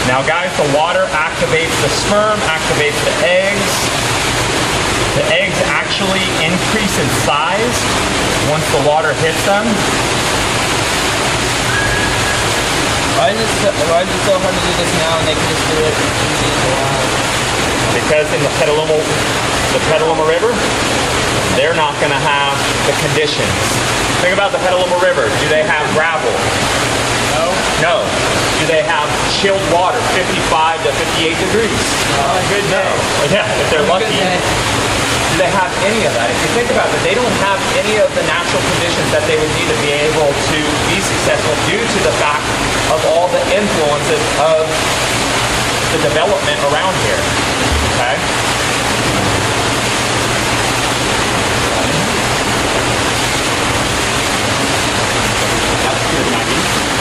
Now guys, the water activates the sperm, activates the eggs. The eggs actually increase in size once the water hits them. Why is it so hard to do this now and they can just do it easy and wild? Because in the Petaluma River, they're not going to have the conditions. Think about the Petaluma River. Do they have gravel? No. No. Do they have chilled water, 55 to 58 degrees? Good No. day. Yeah, if they're lucky. Good day. Do they have any of that? If you think about it, they don't have any of the natural conditions that they would need to be able to be successful due to the fact of all the influences of the development around here. Okay? That's good, Maggie.